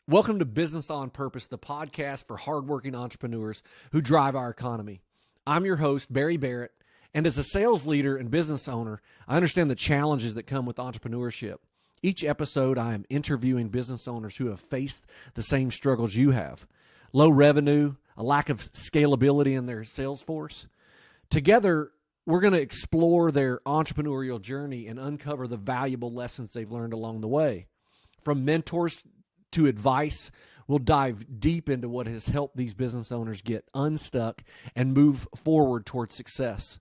Welcome to Business on Purpose, the podcast for hardworking entrepreneurs who drive our economy. I'm your host, Barry Barrett, and as a sales leader and business owner, I understand the challenges that come with entrepreneurship. Each episode, I am interviewing business owners who have faced the same struggles you have. Low revenue, a lack of scalability in their sales force. Together, we're going to explore their entrepreneurial journey and uncover the valuable lessons they've learned along the way. From mentors to advice, we'll dive deep into what has helped these business owners get unstuck and move forward towards success.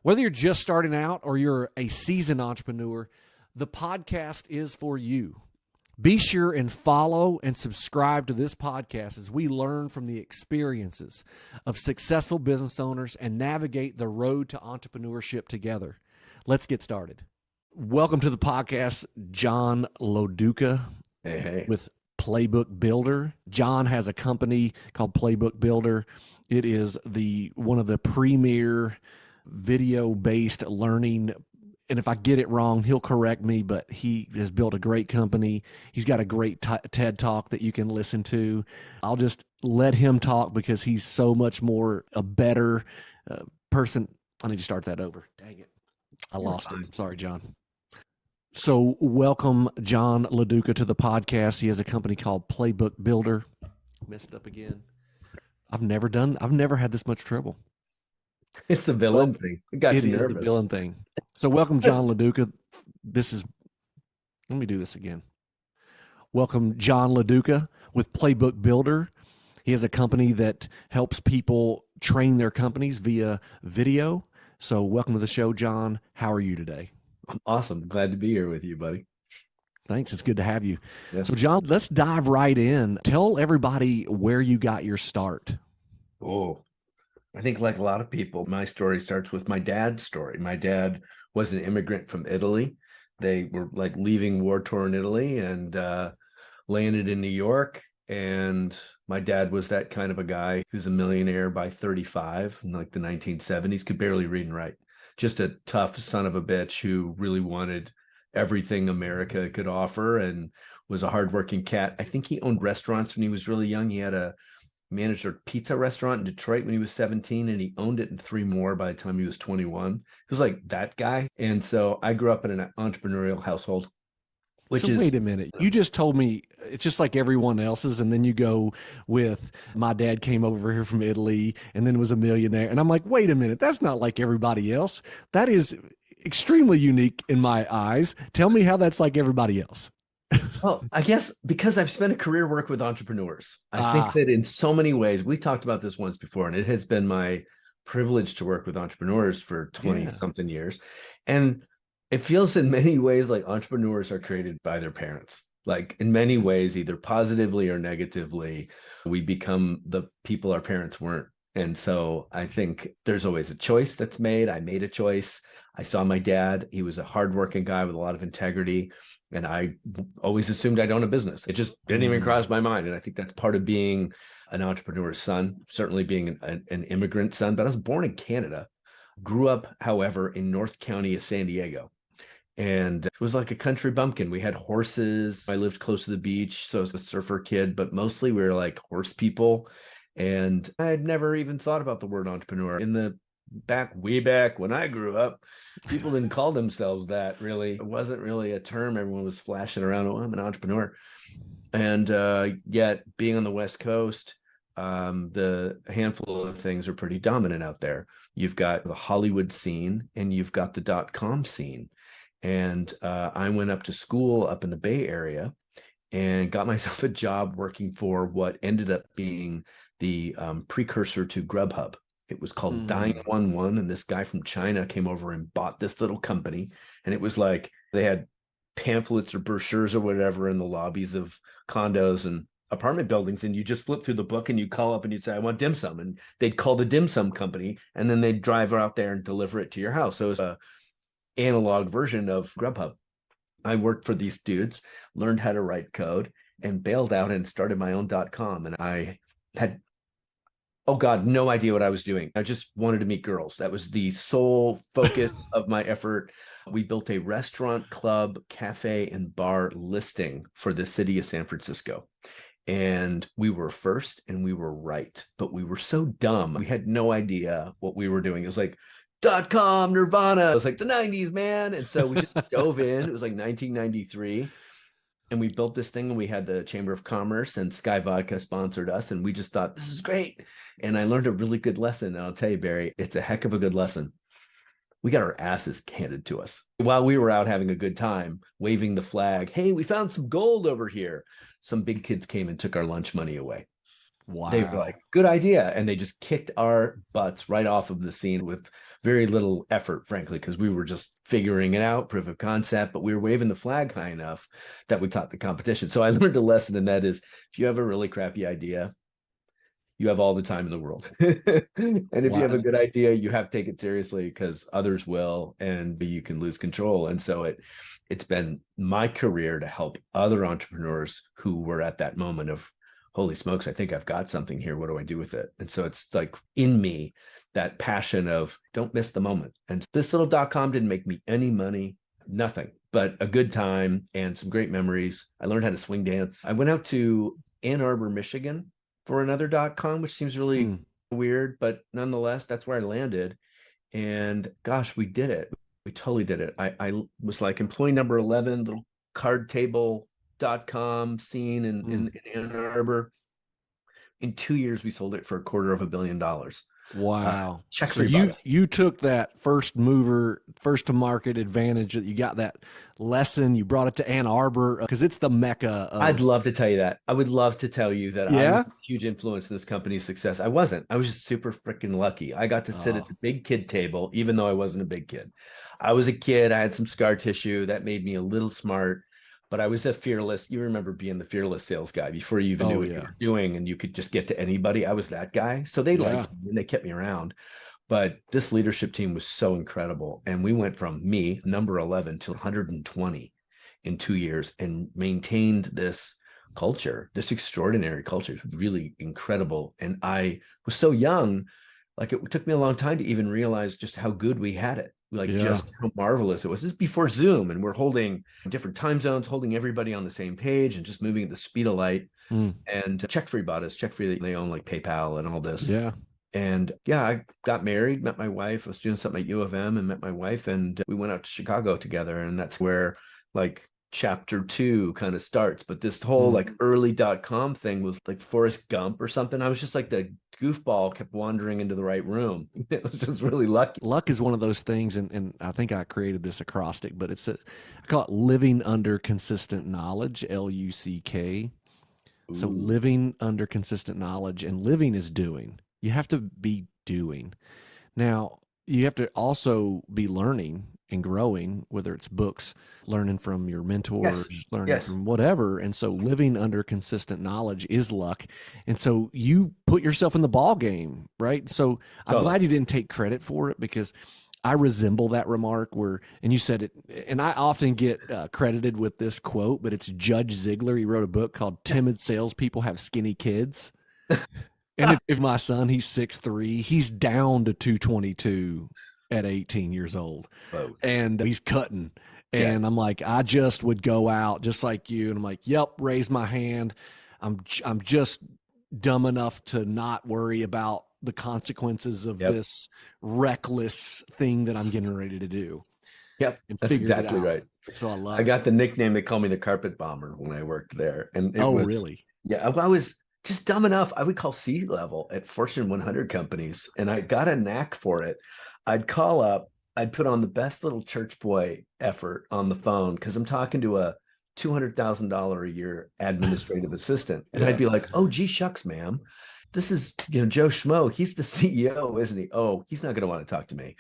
Whether you're just starting out or you're a seasoned entrepreneur, the podcast is for you. Be sure and follow and subscribe to this podcast as we learn from the experiences of successful business owners and navigate the road to entrepreneurship together. Let's get started. Welcome to the podcast, Jon LoDuca with Playbook Builder. Jon has a company called Playbook Builder. It is one of the premier video-based learning, and if I get it wrong, he'll correct me, but he has built a great company. He's got a great TED Talk that you can listen to. I'll just let him talk because he's so much more a better person. I need to start that over. Dang it. I lost him. Sorry, Jon. So welcome Jon LoDuca to the podcast. He has a company called Playbook Builder. Messed up again. I've never had this much trouble. It's the villain thing. It got you nervous. It is the villain thing. So welcome Jon LoDuca. Let me do this again. Welcome Jon LoDuca with Playbook Builder. He has a company that helps people train their companies via video. So welcome to the show, Jon. How are you today? I'm awesome. Glad to be here with you, buddy. Thanks. It's good to have you. Yes. So, Jon, let's dive right in. Tell everybody where you got your start. Oh, I think like a lot of people, my story starts with my dad's story. My dad was an immigrant from Italy. They were like leaving war-torn Italy and landed in New York. And my dad was that kind of a guy who's a millionaire by 35 in like the 1970s, could barely read and write. Just a tough son of a bitch who really wanted everything America could offer and was a hardworking cat. I think he owned restaurants when he was really young. He had managed a pizza restaurant in Detroit when he was 17, and he owned it in 3 more by the time he was 21. He was like that guy. And so I grew up in an entrepreneurial household. Wait a minute. You just told me it's just like everyone else's, and then you go with my dad came over here from Italy and then was a millionaire. And I'm like, wait a minute, that's not like everybody else. That is extremely unique in my eyes. Tell me how that's like everybody else. Well, I guess because I've spent a career work with entrepreneurs. I think that in so many ways, we talked about this once before, and it has been my privilege to work with entrepreneurs for 20 something years. And it feels in many ways like entrepreneurs are created by their parents. Like in many ways, either positively or negatively, we become the people our parents weren't. And so I think there's always a choice that's made. I made a choice. I saw my dad. He was a hardworking guy with a lot of integrity. And I always assumed I'd own a business. It just didn't even cross my mind. And I think that's part of being an entrepreneur's son, certainly being an immigrant son. But I was born in Canada, grew up, however, in North County of San Diego. And it was like a country bumpkin. We had horses. I lived close to the beach, so I was a surfer kid, but mostly we were like horse people. And I had never even thought about the word entrepreneur. Way back when I grew up, people didn't call themselves that, really. It wasn't really a term. Everyone was flashing around, oh, I'm an entrepreneur. And yet being on the West Coast, the handful of things are pretty dominant out there. You've got the Hollywood scene and you've got the .com scene. And I went up to school up in the Bay Area and got myself a job working for what ended up being the precursor to Grubhub. It was called Dine11, and this guy from China came over and bought this little company. And it was like they had pamphlets or brochures or whatever in the lobbies of condos and apartment buildings, and you just flip through the book and you call up and you'd say, I want dim sum. And they'd call the dim sum company, and then they'd drive out there and deliver it to your house. So it was a analog version of Grubhub. I worked for these dudes, learned how to write code, and bailed out and started my own .com. And I had, oh God, no idea what I was doing. I just wanted to meet girls. That was the sole focus of my effort. We built a restaurant, club, cafe, and bar listing for the city of San Francisco. And we were first and we were right, but we were so dumb. We had no idea what we were doing. It was like .com Nirvana. It was like the 90s, man. And so we just dove in. It was like 1993. And we built this thing, and we had the Chamber of Commerce and Sky Vodka sponsored us. And we just thought, this is great. And I learned a really good lesson. And I'll tell you, Barry, it's a heck of a good lesson. We got our asses handed to us while we were out having a good time, waving the flag. Hey, we found some gold over here. Some big kids came and took our lunch money away. Wow. They were like, good idea. And they just kicked our butts right off of the scene with very little effort, frankly, because we were just figuring it out, proof of concept, but we were waving the flag high enough that we taught the competition. So I learned a lesson, and that is, if you have a really crappy idea, you have all the time in the world. And if you have a good idea, you have to take it seriously, because others will, and you can lose control. And so it's been my career to help other entrepreneurs who were at that moment of, holy smokes, I think I've got something here. What do I do with it? And so it's like in me, that passion of don't miss the moment. And this little .com didn't make me any money, nothing, but a good time and some great memories. I learned how to swing dance. I went out to Ann Arbor, Michigan for another .com, which seems really weird, but nonetheless, that's where I landed. And gosh, we did it. We totally did it. I was like employee number 11, little card table.com scene in Ann Arbor. In 2 years, we sold it for $250 million. Wow. Check So you took that first to market advantage, that you got that lesson, you brought it to Ann Arbor, because it's the mecca of... I'd love to tell you that. I would love to tell you that I was a huge influence in this company's success. I wasn't. I was just super freaking lucky. I got to sit at the big kid table, even though I wasn't a big kid. I was a kid. I had some scar tissue that made me a little smart, but I was a fearless. You remember being the fearless sales guy before you even knew what you were doing, and you could just get to anybody. I was that guy. So they liked me and they kept me around. But this leadership team was so incredible. And we went from me, number 11, to 120 in 2 years, and maintained this culture, this extraordinary culture. It was really incredible. And I was so young, like it took me a long time to even realize just how good we had it. Just how marvelous it was. This is before Zoom, and we're holding different time zones, holding everybody on the same page, and just moving at the speed of light. And CheckFree bought us. CheckFree, they own like PayPal and all this. And I got married, met my wife. I was doing something at U of M and met my wife, and we went out to Chicago together. And that's where like chapter 2 kind of starts. But this whole like early .com thing was like Forrest Gump or something. I was just like the goofball, kept wandering into the right room. It was just really lucky. Luck is one of those things, and I think I created this acrostic, but I call it living under consistent knowledge, LUCK. So living under consistent knowledge, and living is doing. You have to be doing. Now, you have to also be learning and growing, whether it's books, learning from your mentors, learning from whatever. And so living under consistent knowledge is luck. And so you put yourself in the ball game, right? So I'm glad you didn't take credit for it, because I resemble that remark and you said it, and I often get credited with this quote, but it's Judge Ziegler. He wrote a book called Timid Salespeople Have Skinny Kids. And if my son, he's 6'3", he's down to 222 at 18 years old. Whoa. And he's cutting. And I'm like, I just would go out just like you. And I'm like, yep, raise my hand. I'm just dumb enough to not worry about the consequences of this reckless thing that I'm getting ready to do. Yep, that's exactly right. So I got the nickname. They call me the carpet bomber when I worked there. And really? Yeah, I was just dumb enough. I would call C-level at Fortune 100 companies, and I got a knack for it. I'd call up, I'd put on the best little church boy effort on the phone, because I'm talking to a $200,000 a year administrative assistant. And I'd be like, oh, gee, shucks, ma'am. This is, Joe Schmo. He's the CEO, isn't he? Oh, he's not going to want to talk to me.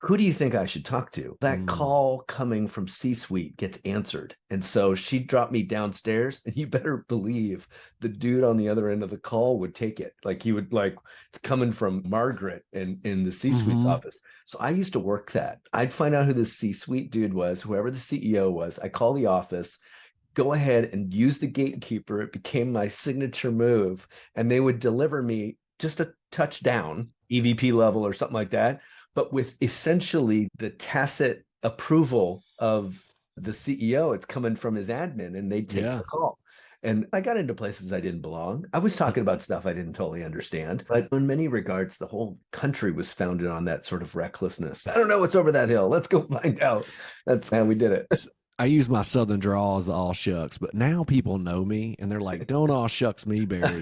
Who do you think I should talk to? That call coming from C-suite gets answered. And so she dropped me downstairs, and you better believe the dude on the other end of the call would take it. Like he would it's coming from Margaret in the C-suite's office. So I used to work that. I'd find out who the C-suite dude was, whoever the CEO was. I call the office, go ahead and use the gatekeeper. It became my signature move. And they would deliver me just a touchdown, EVP level or something like that, but with essentially the tacit approval of the CEO. It's coming from his admin, and they take the call. And I got into places I didn't belong. I was talking about stuff I didn't totally understand. But in many regards, the whole country was founded on that sort of recklessness. I don't know what's over that hill. Let's go find out. That's how we did it. I use my southern drawl as the all shucks, but now people know me and they're like, don't all shucks me, Barry.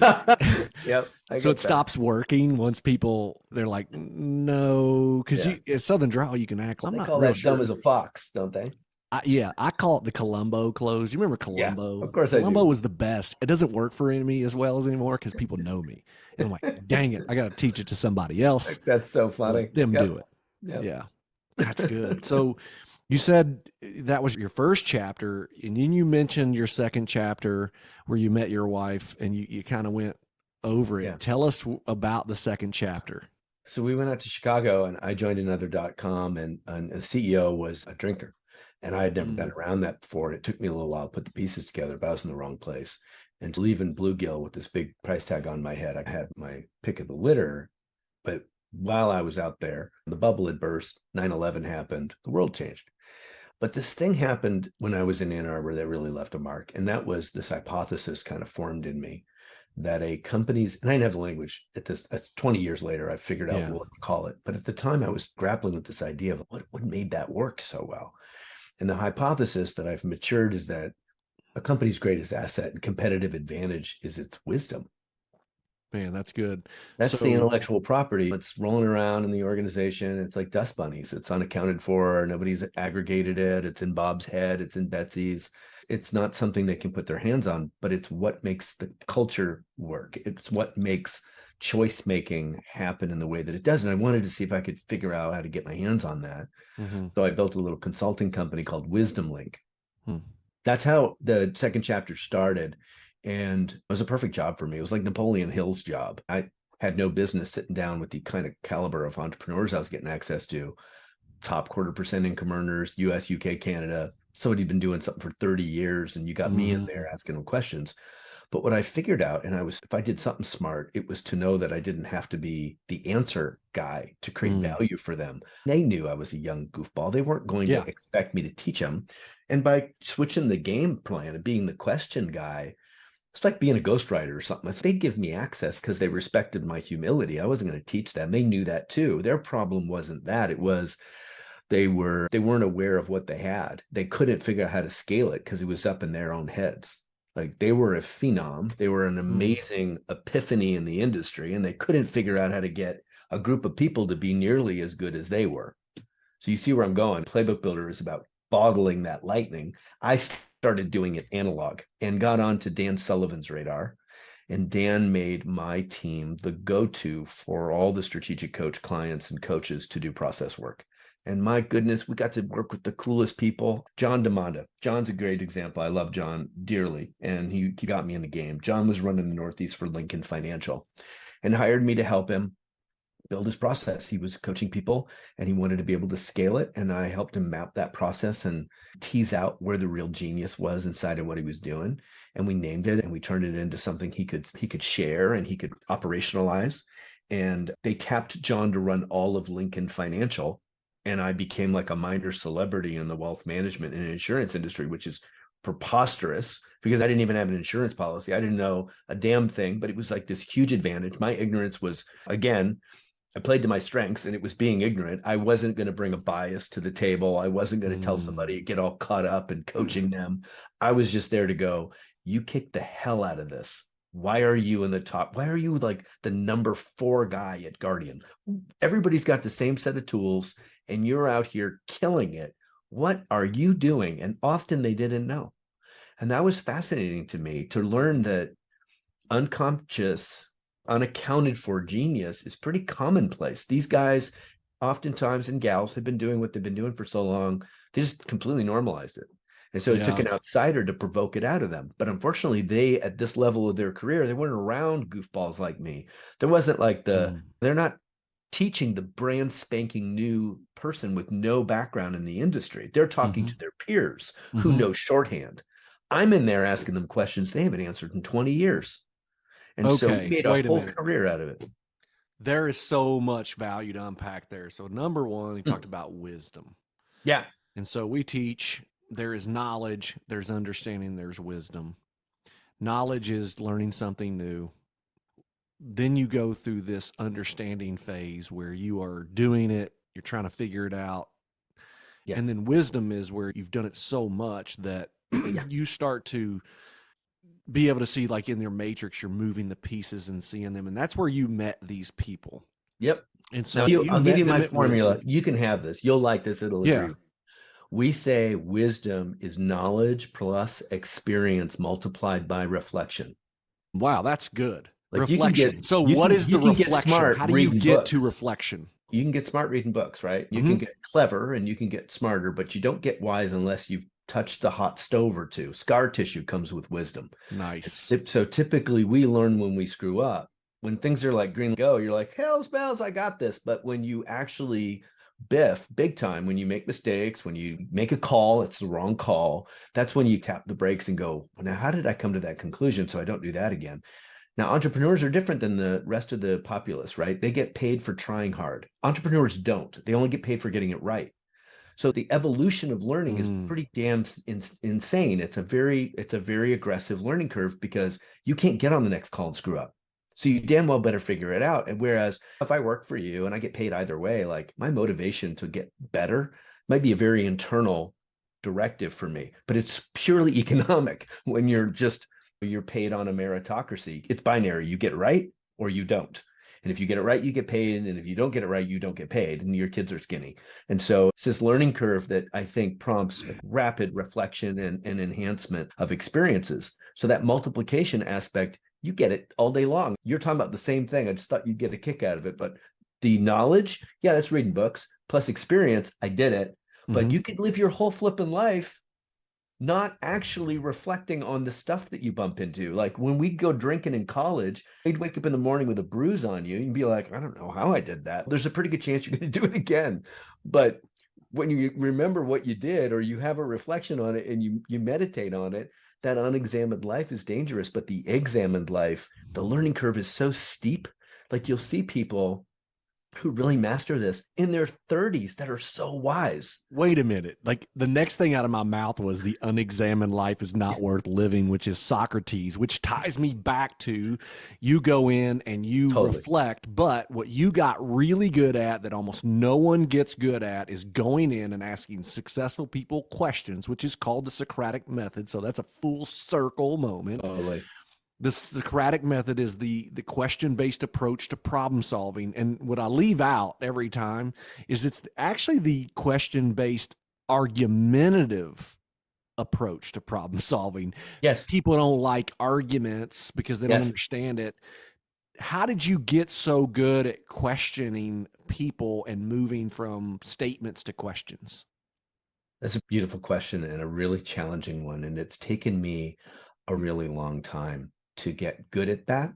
Yep. I So get it that. stops working once they're like, no, because Yeah. you southern drawl, you can act like, I'm They not call real that dumb sure. as a fox, don't they? I call it the Columbo close. You remember Yeah, Columbo? of course I Columbo do. was the best. It doesn't work for me as well as anymore because people know me. And I'm like, dang it, I got to teach it to somebody else. That's so Let funny. them Yep. do it. Yep. Yeah, that's good. So you said that was your first chapter, and then you mentioned your second chapter where you met your wife and you kind of went over Yeah. it. Tell us about the second chapter. So we went out to Chicago and I joined another.com and the CEO was a drinker. And I had never been around that before. And it took me a little while to put the pieces together, but I was in the wrong place. And leaving Bluegill with this big price tag on my head, I had my pick of the litter. But while I was out there, the bubble had burst, 9/11 happened, the world changed. But this thing happened when I was in Ann Arbor that really left a mark. And that was this hypothesis kind of formed in me that a company's, and I didn't have the language at this, that's 20 years later, I figured out what to call it. But at the time I was grappling with this idea of what made that work so well. And the hypothesis that I've matured is that a company's greatest asset and competitive advantage is its wisdom. Man, that's good. That's the intellectual property. It's rolling around in the organization. It's like dust bunnies. It's unaccounted for. Nobody's aggregated it. It's in Bob's head. It's in Betsy's. It's not something they can put their hands on, but it's what makes the culture work. It's what makes choice making happen in the way that it does. And I wanted to see if I could figure out how to get my hands on that. So I built a little consulting company called Wisdom Link. That's how the second chapter started. And it was a perfect job for me. It was like Napoleon Hill's job. I had no business sitting down with the kind of caliber of entrepreneurs I was getting access to. Top 0.25% income earners, US, UK, Canada. Somebody had been doing something for 30 years and you got me in there asking them questions. But what I figured out, and if I did something smart, it was to know that I didn't have to be the answer guy to create value for them. They knew I was a young goofball. They weren't going to expect me to teach them. And by switching the game plan and being the question guy, it's like being a ghostwriter or something. They give me access because they respected my humility. I wasn't going to teach them. They knew that too. Their problem wasn't that. It was they weren't aware of what they had. They couldn't figure out how to scale it because it was up in their own heads. Like they were a phenom. They were an amazing epiphany in the industry, and they couldn't figure out how to get a group of people to be nearly as good as they were. So you see where I'm going. Playbook Builder is about bottling that lightning. I started doing it analog and got onto Dan Sullivan's radar. And Dan made my team the go-to for all the strategic coach clients and coaches to do process work. And my goodness, we got to work with the coolest people. John DeMonda. John's a great example. I love John dearly. And he got me in the game. John was running the Northeast for Lincoln Financial and hired me to help him build his process. He was coaching people and he wanted to be able to scale it. And I helped him map that process and tease out where the real genius was inside of what he was doing. And we named it and we turned it into something he could share and he could operationalize. And they tapped John to run all of Lincoln Financial. And I became like a minor celebrity in the wealth management and insurance industry, which is preposterous because I didn't even have an insurance policy. I didn't know a damn thing, but it was like this huge advantage. My ignorance was, again, I played to my strengths and it was being ignorant. I wasn't going to bring a bias to the table. I wasn't going to tell somebody, get all caught up in coaching them. I was just there to go, you kick the hell out of this. Why are you in the top? Why are you like the number 4 guy at Guardian? Everybody's got the same set of tools and you're out here killing it. What are you doing? And often they didn't know. And that was fascinating to me to learn that unconscious, unaccounted for genius is pretty commonplace. These guys oftentimes and gals have been doing what they've been doing for so long. They just completely normalized it. And so it took an outsider to provoke it out of them. But unfortunately, they, at this level of their career, they weren't around goofballs like me. There wasn't like they're not teaching the brand spanking new person with no background in the industry. They're talking to their peers who know shorthand. I'm in there asking them questions they haven't answered in 20 years. And so we made a whole career out of it. There is so much value to unpack there. So number one, you talked about wisdom. Yeah. And so we teach there is knowledge, there's understanding, there's wisdom. Knowledge is learning something new. Then you go through this understanding phase where you are doing it, you're trying to figure it out. Yeah. And then wisdom is where you've done it so much that Yeah. you start to be able to see, like in your matrix, you're moving the pieces and seeing them. And that's where you met these people. Yep. And so Now you I'll give met you them my at formula. wisdom. You can have this. You'll like this. It'll agree. Yeah. We say wisdom is knowledge plus experience multiplied by reflection. Wow, that's good. Like Reflection. So you what can is the get reflection? smart How do you reading get to books. reflection? You can get smart reading books, right? You can get clever and you can get smarter, but you don't get wise unless you've touched the hot stove or two. Scar tissue comes with wisdom. Nice. So typically we learn when we screw up. When things are like green go, you're like, hell's bells, I got this. But when you actually biff big time, when you make mistakes, when you make a call, it's the wrong call, that's when you tap the brakes and go, now, how did I come to that conclusion so I don't do that again? Now, entrepreneurs are different than the rest of the populace, right? They get paid for trying hard. Entrepreneurs don't. They only get paid for getting it right. So the evolution of learning is pretty damn insane. It's a very aggressive learning curve because you can't get on the next call and screw up. So you damn well better figure it out. And whereas if I work for you and I get paid either way, like my motivation to get better might be a very internal directive for me, but it's purely economic when you're paid on a meritocracy. It's binary. You get it right or you don't. And if you get it right, you get paid. And if you don't get it right, you don't get paid. And your kids are skinny. And so it's this learning curve that I think prompts rapid reflection and enhancement of experiences. So that multiplication aspect, you get it all day long. You're talking about the same thing. I just thought you'd get a kick out of it. But the knowledge, yeah, that's reading books plus experience. I did it. But you could live your whole flipping life not actually reflecting on the stuff that you bump into. Like when we go drinking in college, you'd wake up in the morning with a bruise on you and be like, I don't know how I did that. There's a pretty good chance you're going to do it again. But when you remember what you did, or you have a reflection on it and you meditate on it, that unexamined life is dangerous. But the examined life, the learning curve is so steep. Like you'll see people who really master this in their 30s that are so wise. Wait a minute. Like the next thing out of my mouth was the unexamined life is not worth living, which is Socrates, which ties me back to you go in and you reflect. But what you got really good at that almost no one gets good at is going in and asking successful people questions, which is called the Socratic method. So that's a full circle moment. Totally. The Socratic method is the question-based approach to problem solving. And what I leave out every time is it's actually the question-based argumentative approach to problem solving. Yes. People don't like arguments because they don't understand it. How did you get so good at questioning people and moving from statements to questions? That's a beautiful question and a really challenging one. And it's taken me a really long time to get good at that,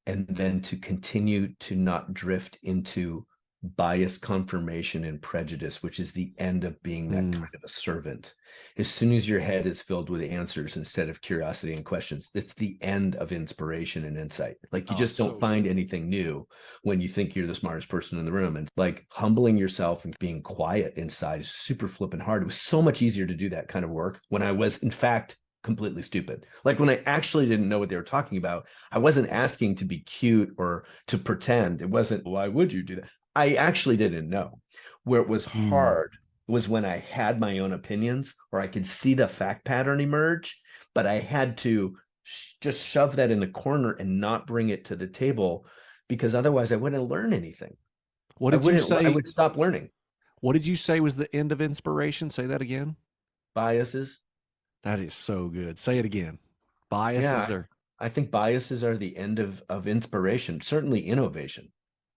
and then to continue to not drift into bias, confirmation, and prejudice, which is the end of being that kind of a servant. As soon as your head is filled with answers instead of curiosity and questions, it's the end of inspiration and insight. Like you just don't find anything new when you think you're the smartest person in the room. And like humbling yourself and being quiet inside is super flipping hard. It was so much easier to do that kind of work when I was, in fact, completely stupid. Like when I actually didn't know what they were talking about, I wasn't asking to be cute or to pretend. It wasn't, why would you do that? I actually didn't know. Where it was hard was when I had my own opinions or I could see the fact pattern emerge, but I had to just shove that in the corner and not bring it to the table because otherwise I wouldn't learn anything. What did you say? I would stop learning. What did you say was the end of inspiration? Say that again. Biases. That is so good. Say it again. Biases are. I think biases are the end of inspiration, certainly innovation.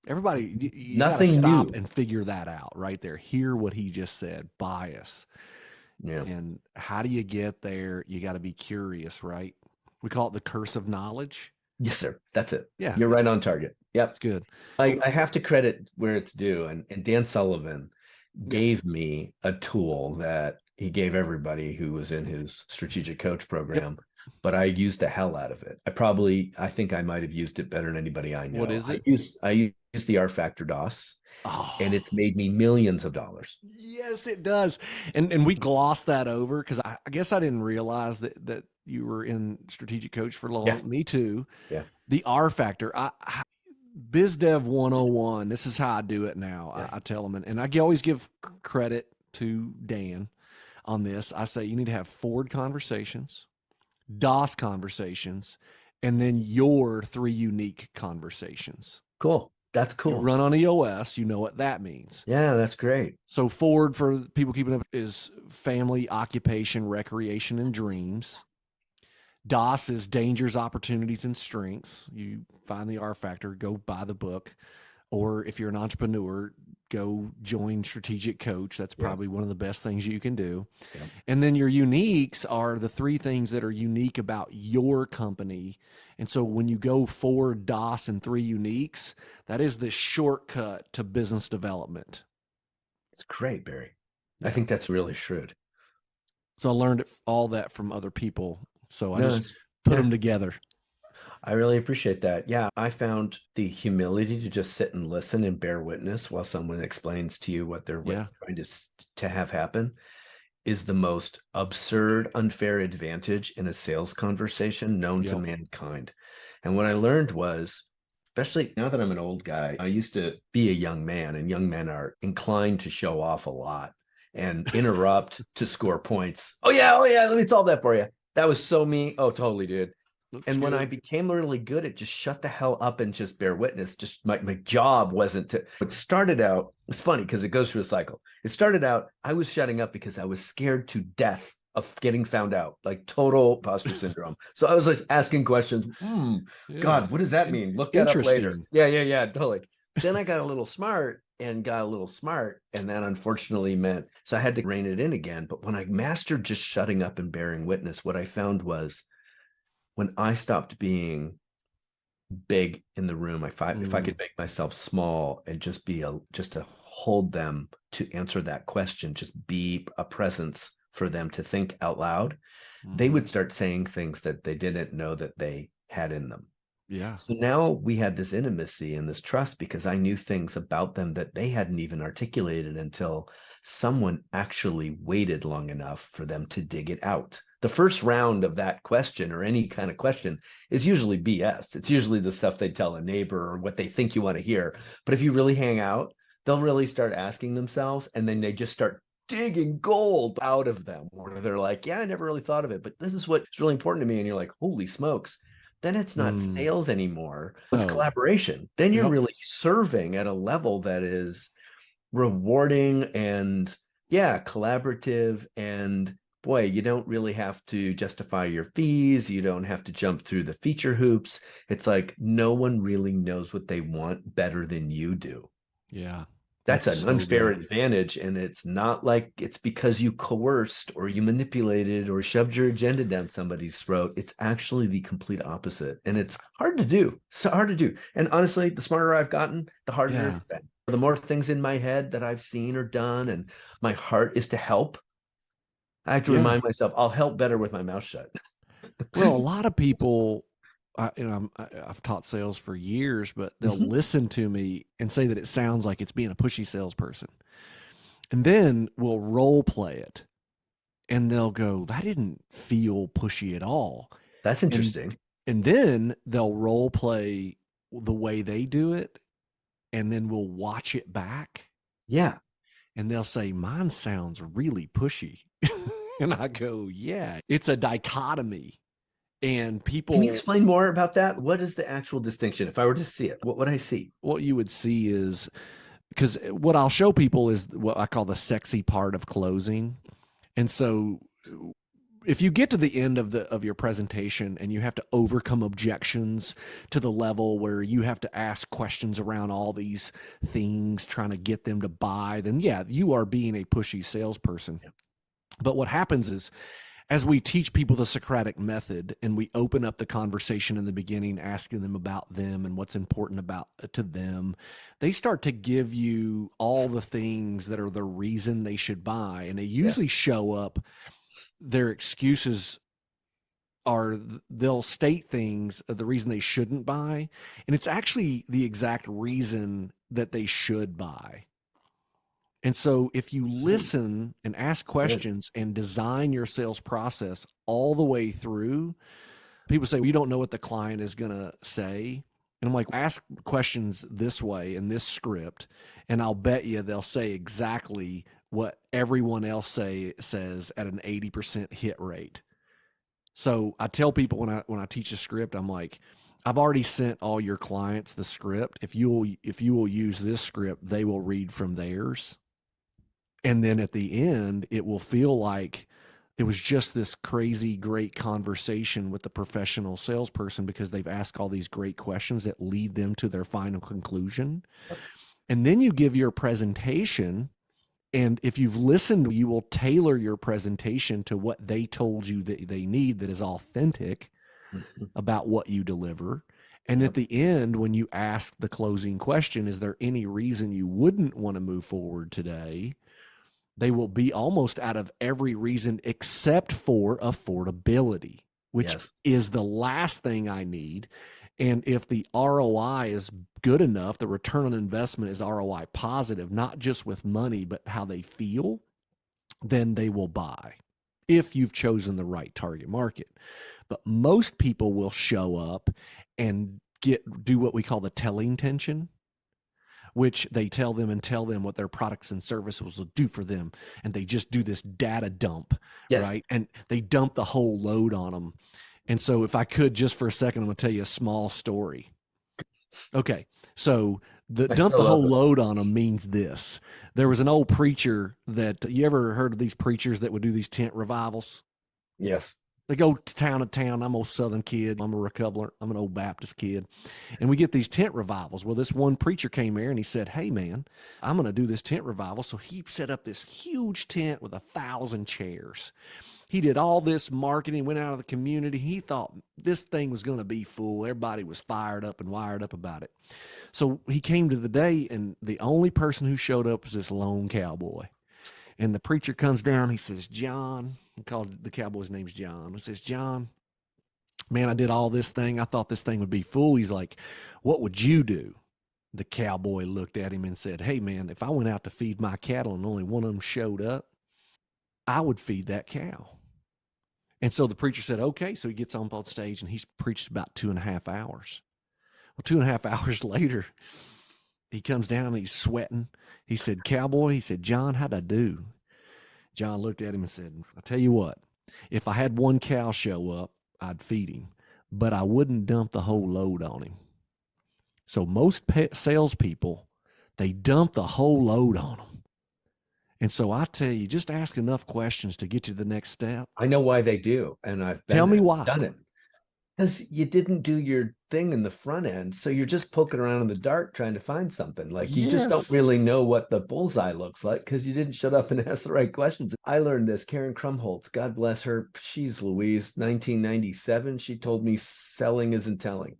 Everybody, you nothing stop new and figure that out right there. Hear what he just said. Bias. Yeah. And how do you get there? You got to be curious, right? We call it the curse of knowledge. Yes, sir. That's it. Yeah. You're right on target. Yep. That's good. I have to credit where it's due. And Dan Sullivan gave me a tool that he gave everybody who was in his strategic coach program, but I used the hell out of it. I think I might have used it better than anybody I know. What is it? I use the R Factor DOS, and it's made me millions of dollars. Yes, it does. And we glossed that over because I guess I didn't realize that you were in strategic coach for Yeah. long. Me too. Yeah. The R factor. BizDev 101. This is how I do it now. Yeah. I tell them, and I always give credit to Dan on this. I say you need to have forward conversations, DOS conversations, and then your 3 unique conversations. Cool. That's You cool. run on EOS, you know what that means. Yeah, that's great. So forward for people keeping up is family, occupation, recreation, and dreams. DOS is dangers, opportunities, and strengths. You find the R factor, go buy the book. Or if you're an entrepreneur, go join Strategic Coach. That's probably one of the best things you can do. Yeah. And then your uniques are the 3 things that are unique about your company. And so when you go for DOS and 3 uniques, that is the shortcut to business development. It's great, Barry. Yeah. I think that's really shrewd. So I learned all that from other people. So I just put them together. I really appreciate that. Yeah, I found the humility to just sit and listen and bear witness while someone explains to you what they're trying to have happen is the most absurd, unfair advantage in a sales conversation known to mankind. And what I learned was, especially now that I'm an old guy, I used to be a young man, and young men are inclined to show off a lot and interrupt to score points. Oh yeah, let me solve that for you. That was so me. Oh, totally, dude. And when I became really good at just shut the hell up and just bear witness, just my job wasn't to, it started out, it's funny because it goes through a cycle. It started out, I was shutting up because I was scared to death of getting found out, like total imposter syndrome. So I was like asking questions. God, what does that mean? Look that up later. Yeah, totally. Then I got a little smart and that unfortunately meant, so I had to rein it in again. But when I mastered just shutting up and bearing witness, what I found was, when I stopped being big in the room, if I could make myself small and just just to hold them to answer that question, just be a presence for them to think out loud, they would start saying things that they didn't know that they had in them. Yeah. So now we had this intimacy and this trust because I knew things about them that they hadn't even articulated until someone actually waited long enough for them to dig it out. The first round of that question or any kind of question is usually BS. It's usually the stuff they tell a neighbor or what they think you want to hear. But if you really hang out, they'll really start asking themselves, and then they just start digging gold out of them, where they're like, yeah, I never really thought of it, but this is what's really important to me. And you're like, holy smokes. Then it's not sales anymore. It's collaboration. Then you're really serving at a level that is rewarding and collaborative. And boy, you don't really have to justify your fees. You don't have to jump through the feature hoops. It's like no one really knows what they want better than you do. Yeah. That's an unfair advantage. And it's not like it's because you coerced or you manipulated or shoved your agenda down somebody's throat. It's actually the complete opposite. And it's hard to do. So hard to do. And honestly, the smarter I've gotten, the harder it's been. The more things in my head that I've seen or done, and my heart is to help, I have to remind myself I'll help better with my mouth shut. Well, a lot of people, I've taught sales for years, but they'll listen to me and say that it sounds like it's being a pushy salesperson. And then we'll role play it. And they'll go, that didn't feel pushy at all. That's interesting. And then they'll role play the way they do it. And then we'll watch it back. Yeah. And they'll say, mine sounds really pushy. And I go, yeah, it's a dichotomy. And people... Can you explain more about that? What is the actual distinction? If I were to see it, what would I see? What you would see is, because what I'll show people is what I call the sexy part of closing. And so if you get to the end of your presentation and you have to overcome objections to the level where you have to ask questions around all these things, trying to get them to buy, then yeah, you are being a pushy salesperson. Yeah. But what happens is, as we teach people the Socratic method and we open up the conversation in the beginning, asking them about them and what's important to them, they start to give you all the things that are the reason they should buy. And they usually show up, their excuses are, they'll state things of the reason they shouldn't buy. And it's actually the exact reason that they should buy. And so if you listen and ask Good. questions and design your sales process all the way through, people say, well, you don't know what the client is going to say. And I'm like, ask questions this way in this script, and I'll bet you they'll say exactly what everyone else says at an 80% hit rate. So I tell people when I teach a script, I'm like, I've already sent all your clients the script. If you will use this script, they will read from theirs. And then at the end, it will feel like it was just this crazy great conversation with the professional salesperson because they've asked all these great questions that lead them to their final conclusion. And then you give your presentation, and if you've listened, you will tailor your presentation to what they told you that they need, that is authentic about what you deliver. And at the end, when you ask the closing question, is there any reason you wouldn't want to move forward today? They will be almost out of every reason except for affordability, which is the last thing I need. And if the ROI is good enough, the return on investment is ROI positive, not just with money, but how they feel, then they will buy if you've chosen the right target market. But most people will show up and do what we call the telling tension, which they tell them what their products and services will do for them. And they just do this data dump, right? And they dump the whole load on them. And so if I could just for a second, I'm going to tell you a small story. Okay. So dump the whole load on them means this. There was an old preacher that, you ever heard of these preachers that would do these tent revivals? Yes. They go to town. I'm an old Southern kid. I'm a recoveler. I'm an old Baptist kid. And we get these tent revivals. Well, this one preacher came here and he said, hey, man, I'm going to do this tent revival. So he set up this huge tent with 1,000 chairs. He did all this marketing, went out of the community. He thought this thing was going to be full. Everybody was fired up and wired up about it. So he came to the day, and the only person who showed up was this lone cowboy. And the preacher comes down. He says, John, the cowboy's name's John. He says, John, man, I did all this thing. I thought this thing would be full. He's like, what would you do? The cowboy looked at him and said, hey, man, if I went out to feed my cattle and only one of them showed up, I would feed that cow. And so the preacher said, okay. So he gets on stage and he's preached about 2.5 hours. Well, 2.5 hours later, he comes down and he's sweating. He said, cowboy, he said, John, how'd I do? John looked at him and said, I tell you what, if I had one cow show up, I'd feed him, but I wouldn't dump the whole load on him. So most salespeople, they dump the whole load on them. And so I tell you, just ask enough questions to get you to the next step. I know why they do. And I've Tell me why. done it. Because you didn't do your thing in the front end. So you're just poking around in the dark trying to find something. Like you just don't really know what the bullseye looks like because you didn't shut up and ask the right questions. I learned this. Karen Krumholtz, God bless her. She's Louise, 1997. She told me selling isn't telling.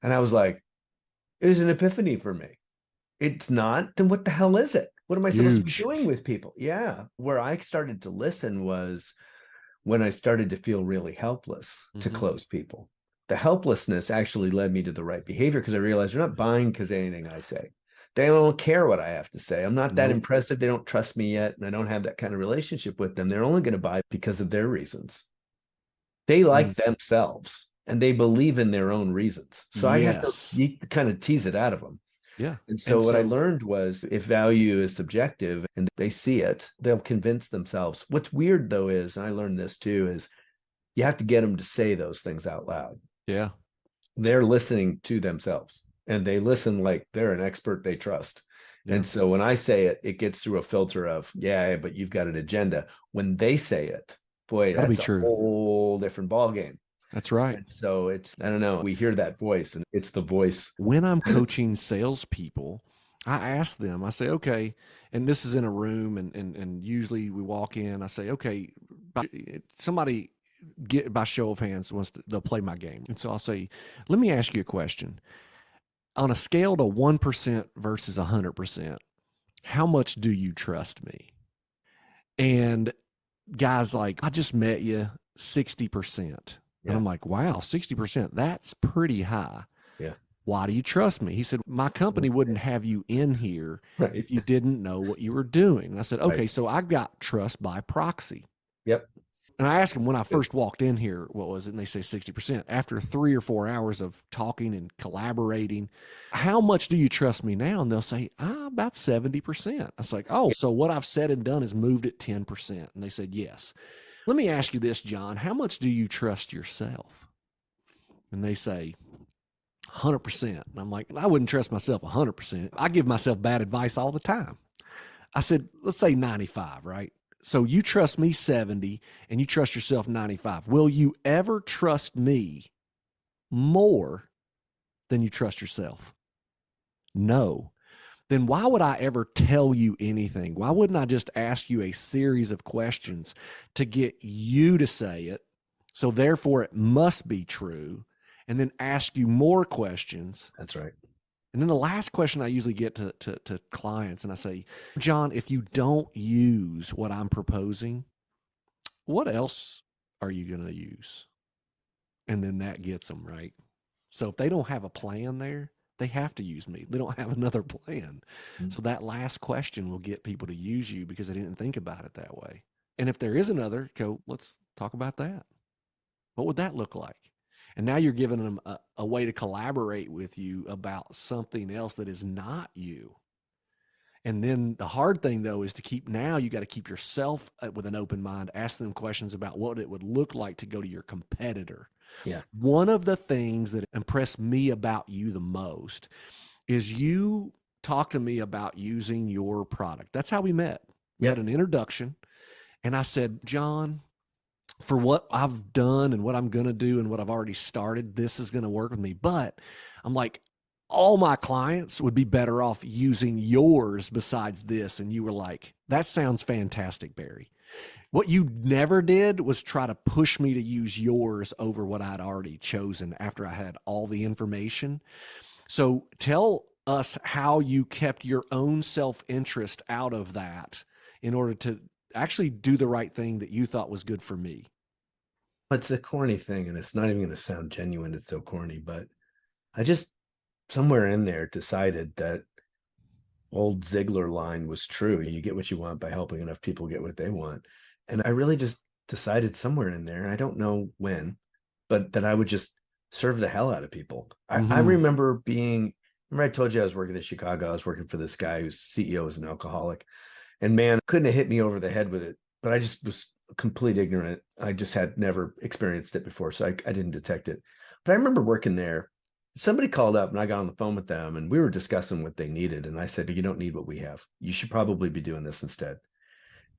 And I was like, it was an epiphany for me. It's not. Then what the hell is it? What am I supposed to be doing with people? Yeah. Where I started to listen was when I started to feel really helpless to close people. The helplessness actually led me to the right behavior because I realized they're not buying because of anything I say. They don't care what I have to say. I'm not that impressive. They don't trust me yet. And I don't have that kind of relationship with them. They're only going to buy because of their reasons. They like themselves and they believe in their own reasons. So I have to kind of tease it out of them. Yeah. And so what I learned was if value is subjective and they see it, they'll convince themselves. What's weird though is, and I learned this too, is you have to get them to say those things out loud. Yeah. They're listening to themselves and they listen like they're an expert they trust. Yeah. And so when I say it, it gets through a filter of, yeah, but you've got an agenda. When they say it, boy, that's a whole different ballgame. That's right. And so it's, I don't know, we hear that voice and it's the voice. When I'm coaching salespeople, I ask them, I say, okay, and this is in a room and usually we walk in, I say, okay, somebody get by show of hands they'll play my game. And so I'll say, let me ask you a question. On a scale to 1% versus 100%, how much do you trust me? And guys like, I just met you 60%. And I'm like, wow, 60%, that's pretty high. Yeah. Why do you trust me? He said, my company wouldn't have you in here Right. if you didn't know what you were doing. And I said, okay, Right. so I've got trust by proxy. Yep. And I asked him when I Good. first walked in here, what was it? And they say 60%. After 3 or 4 hours of talking and collaborating, how much do you trust me now? And they'll say, about 70%. I was like, oh, so what I've said and done has moved at 10%. And they said, yes. Let me ask you this, John. How much do you trust yourself? And they say, 100%. And I'm like, I wouldn't trust myself 100%. I give myself bad advice all the time. I said, let's say 95, right? So you trust me 70 and you trust yourself 95. Will you ever trust me more than you trust yourself? No. Then why would I ever tell you anything? Why wouldn't I just ask you a series of questions to get you to say it? So therefore it must be true. And then ask you more questions. That's right. And then the last question I usually get to clients, and I say, John, if you don't use what I'm proposing, what else are you going to use? And then that gets them, right? So if they don't have a plan there, they have to use me. They don't have another plan. Mm-hmm. So that last question will get people to use you because they didn't think about it that way. And if there is another, go, let's talk about that. What would that look like? And now you're giving them a way to collaborate with you about something else that is not you. And then the hard thing, though, is you got to keep yourself with an open mind, ask them questions about what it would look like to go to your competitor. Yeah. One of the things that impressed me about you the most is you talked to me about using your product. That's how we met. We had an introduction. And I said, John, for what I've done and what I'm going to do and what I've already started, this is going to work with me. But I'm like, all my clients would be better off using yours besides this. And you were like, that sounds fantastic, Barry. What you never did was try to push me to use yours over what I'd already chosen after I had all the information. So tell us how you kept your own self-interest out of that in order to actually do the right thing that you thought was good for me. It's a corny thing, and it's not even going to sound genuine. It's so corny, but I just somewhere in there decided that old Ziegler line was true. You get what you want by helping enough people get what they want. And I really just decided somewhere in there, I don't know when, but that I would just serve the hell out of people. I remember I told you I was working in Chicago. I was working for this guy whose CEO was an alcoholic. And man, couldn't have hit me over the head with it. But I just was complete ignorant. I just had never experienced it before. So I didn't detect it. But I remember working there. Somebody called up and I got on the phone with them and we were discussing what they needed. And I said, you don't need what we have. You should probably be doing this instead.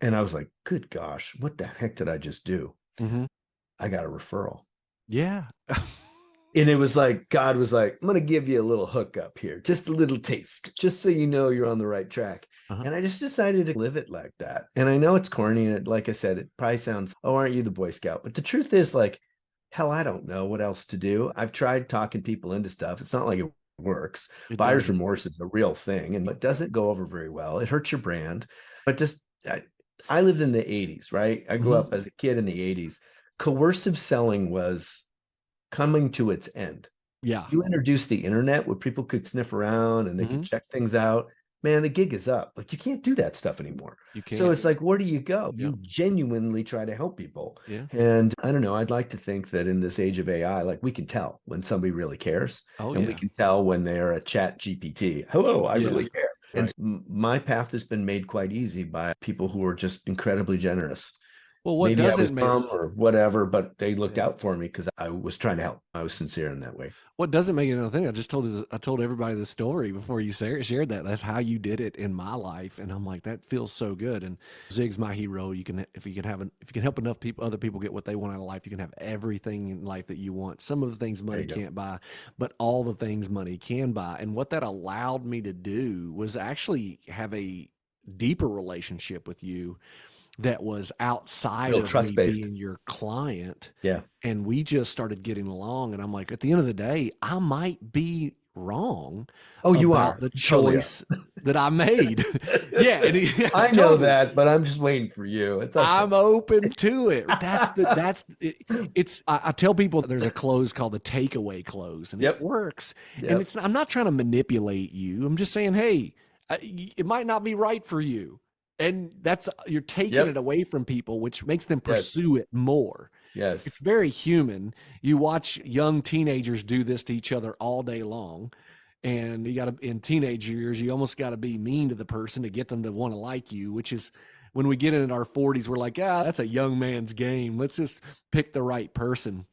And I was like, good gosh, what the heck did I just do? I got a referral. Yeah. And it was like, God was like, I'm going to give you a little hookup here, just a little taste, just so you know you're on the right track. And I just decided to live it like that. And I know it's corny. And like I said, it probably sounds, oh, aren't you the Boy Scout? But the truth is, like, hell, I don't know what else to do. I've tried talking people into stuff. It's not like it works. Buyer's remorse is a real thing and it doesn't go over very well. It hurts your brand. But just, I lived in the 80s, right? I grew up as a kid in the 80s. Coercive selling was coming to its end. Yeah. You introduced the internet where people could sniff around and they could check things out. Man, the gig is up. Like, you can't do that stuff anymore. You can't. So it's like, where do you go? You genuinely try to help people. And I don't know, I'd like to think that in this age of AI, like, we can tell when somebody really cares. We can tell when they're a chat GPT. Hello, I really care. And my path has been made quite easy by people who are just incredibly generous. Well, what maybe doesn't I was make dumb or whatever, but they looked out for me because I was trying to help. I was sincere in that way. What doesn't make it another thing? I told everybody the story before you shared that. That's how you did it in my life, and I'm like, that feels so good. And Zig's my hero. If you can help enough other people get what they want out of life, you can have everything in life that you want. Some of the things money can't buy, but all the things money can buy. And what that allowed me to do was actually have a deeper relationship with you that was outside of me being your client. Yeah. And we just started getting along. And I'm like, at the end of the day, I might be wrong Oh, you about are. the You totally are. choice that I made. Yeah, and I know totally. that, but I'm just waiting for you. It's okay. I'm open to it. I tell people there's a close called the takeaway close, and it Yep. works. And Yep. I'm not trying to manipulate you. I'm just saying, hey, it might not be right for you. And you're taking it Yep. away from people, which makes them Yes. pursue it more. It's Yes. very human. You watch young teenagers do this to each other all day long. And you got to, in teenage years, you almost got to be mean to the person to get them to want to like you, which is when we get into our 40s, we're like, that's a young man's game. Let's just pick the right person.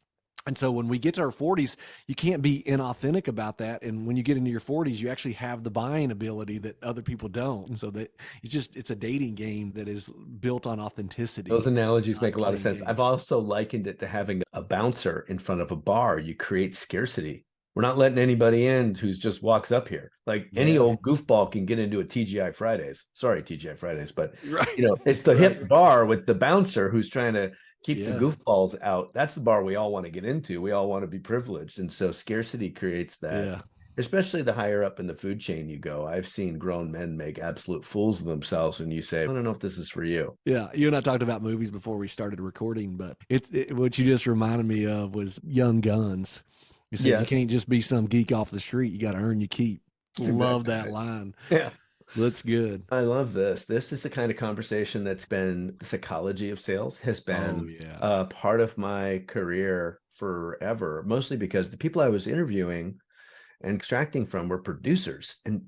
And so when we get to our 40s, you can't be inauthentic about that. And when you get into your 40s, you actually have the buying ability that other people don't. And so that it's a dating game that is built on Those authenticity, analogies not make a lot of playing sense. I've games. also likened it to having a bouncer in front of a bar. You create scarcity. We're not letting anybody in who's just walks up here. Like any Yeah. old goofball can get into a TGI Fridays. Sorry, TGI Fridays, but Right. it's the Right. hip bar with the bouncer who's trying to keep the Yeah. goofballs out. That's the bar we all want to get into. We all want to be privileged. And so scarcity creates that, Yeah. especially the higher up in the food chain you go. I've seen grown men make absolute fools of themselves, and you say, I don't know if this is for you. Yeah, you and I talked about movies before we started recording, but what you just reminded me of was Young Guns. You said you Yes, can't just be some geek off the street. You got to earn your keep. that's Love exactly that right. line. Yeah. So that's good. I love this. This is the kind of conversation that's been the psychology of sales has Oh been yeah. a part of my career forever, mostly because the people I was interviewing and extracting from were producers and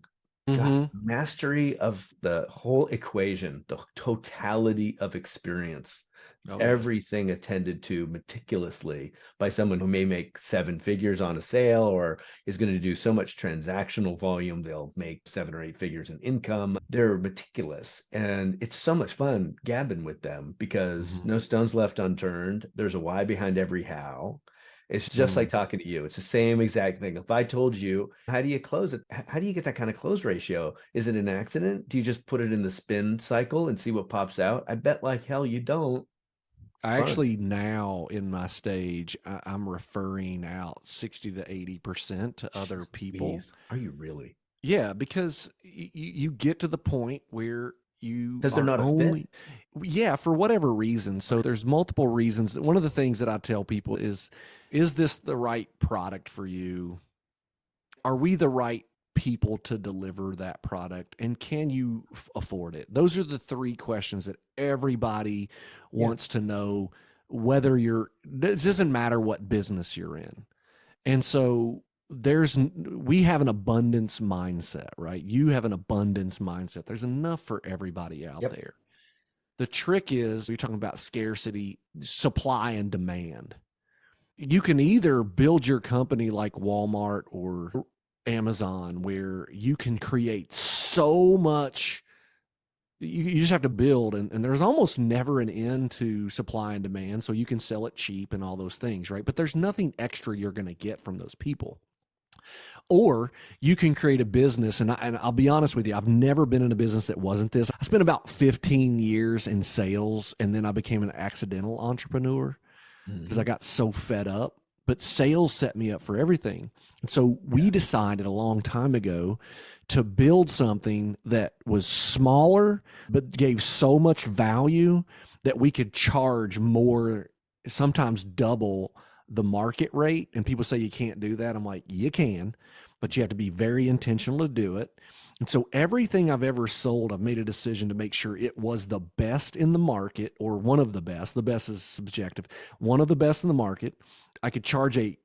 got Mm-hmm. mastery of the whole equation, the totality of experience, Oh yeah. everything attended to meticulously by someone who may make seven figures on a sale or is going to do so much transactional volume they'll make 7 or 8 figures in income. They're meticulous, and it's so much fun gabbing with them because Mm-hmm. no stones left unturned. There's a why behind every how. It's just like Mm. talking to you. It's the same exact thing. If I told you, how do you close it? How do you get that kind of close ratio? Is it an accident? Do you just put it in the spin cycle and see what pops out? I bet like hell you don't. I Fun. actually now in my stage, I'm referring out 60 to 80% to other Jeez people. Louise. Are you really? Yeah, because you get to the point where you Because they're are not a fit? only, yeah, for whatever reason. So there's multiple reasons. One of the things that I tell people is this the right product for you? Are we the right people to deliver that product? And can you afford it? Those are the three questions that everybody Yeah. wants to know whether it doesn't matter what business you're in. And so we have an abundance mindset, right? You have an abundance mindset. There's enough for everybody out Yep. there. The trick is you're talking about scarcity, supply and demand. You can either build your company like Walmart or Amazon, where you can create so much. You just have to build, and there's almost never an end to supply and demand. So you can sell it cheap and all those things, right? But there's nothing extra you're going to get from those people. Or you can create a business, and I'll be honest with you, I've never been in a business that wasn't this. I spent about 15 years in sales, and then I became an accidental entrepreneur because I Mhm. got so fed up. But sales set me up for everything. And so we decided a long time ago to build something that was smaller, but gave so much value that we could charge more, sometimes double the market rate. And people say you can't do that. I'm like, you can, but you have to be very intentional to do it. And so everything I've ever sold, I've made a decision to make sure it was the best in the market, or one of the best. The best is subjective. One of the best in the market. I could charge a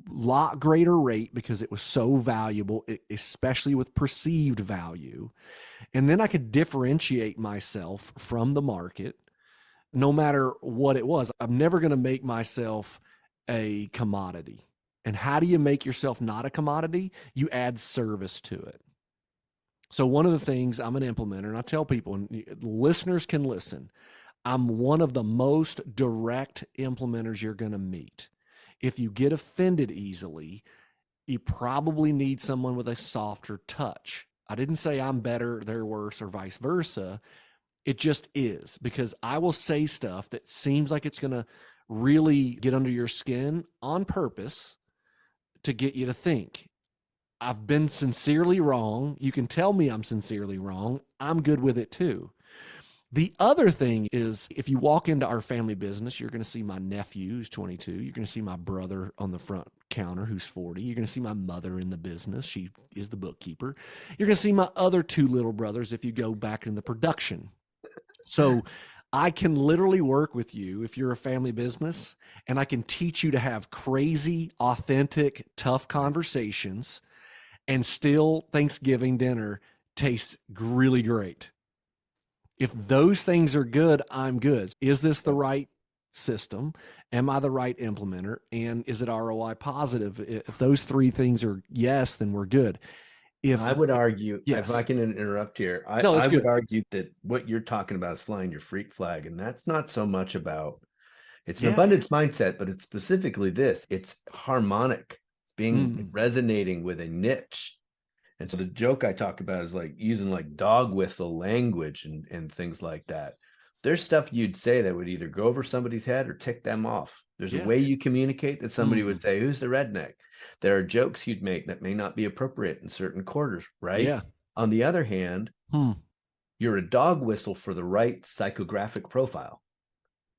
lot greater rate because it was so valuable, especially with perceived value. And then I could differentiate myself from the market no matter what it was. I'm never going to make myself a commodity. And how do you make yourself not a commodity? You add service to it. So one of the things, I'm an implementer, and I tell people, and listeners can listen, I'm one of the most direct implementers you're going to meet. If you get offended easily, you probably need someone with a softer touch. I didn't say I'm better, they're worse, or vice versa. It just is, because I will say stuff that seems like it's going to really get under your skin on purpose to get you to think. I've been sincerely wrong. You can tell me I'm sincerely wrong. I'm good with it too. The other thing is, if you walk into our family business, you're going to see my nephew who's 22. You're going to see my brother on the front counter who's 40. You're going to see my mother in the business. She is the bookkeeper. You're going to see my other two little brothers if you go back in the production. So I can literally work with you if you're a family business, and I can teach you to have crazy, authentic, tough conversations, and still Thanksgiving dinner tastes really great. If those things are good, I'm good. Is this the right system? Am I the right implementer? And is it ROI positive? If those three things are yes, then we're good. If I would argue, yes, if I can interrupt here, no, that's I would good. argue that what you're talking about is flying your freak flag. And that's not so much about, it's an Yeah. abundance mindset, but it's specifically this, it's harmonic, being resonating with a niche. And so the joke I talk about is like using like dog whistle language and things like that. There's stuff you'd say that would either go over somebody's head or tick them off. There's a way you communicate that somebody would say, who's the redneck? There are jokes you'd make that may not be appropriate in certain quarters, right? Yeah. On the other hand, you're a dog whistle for the right psychographic profile.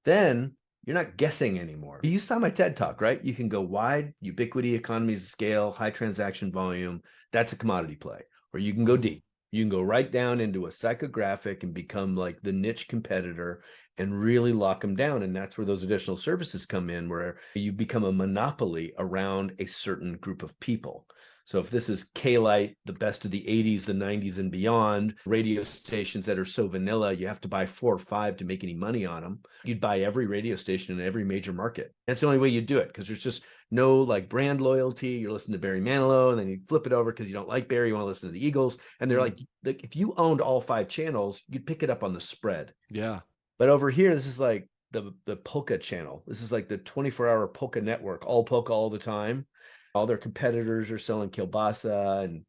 Then you're not guessing anymore. You saw my TED talk, right? You can go wide, ubiquity, economies of scale, high transaction volume. That's a commodity play. Or you can go deep. You can go right down into a psychographic and become like the niche competitor and really lock them down. And that's where those additional services come in, where you become a monopoly around a certain group of people. So if this is K-Lite, the best of the 80s, the 90s, and beyond, radio stations that are so vanilla, you have to buy 4 or 5 to make any money on them. You'd buy every radio station in every major market. That's the only way you do it, because there's just no like brand loyalty. You're listening to Barry Manilow, and then you flip it over because you don't like Barry, you want to listen to the Eagles. And they're like, if you owned all 5 channels, you'd pick it up on the spread. Yeah. But over here, this is like the polka channel. This is like the 24-hour polka network, all polka all the time. All their competitors are selling kielbasa and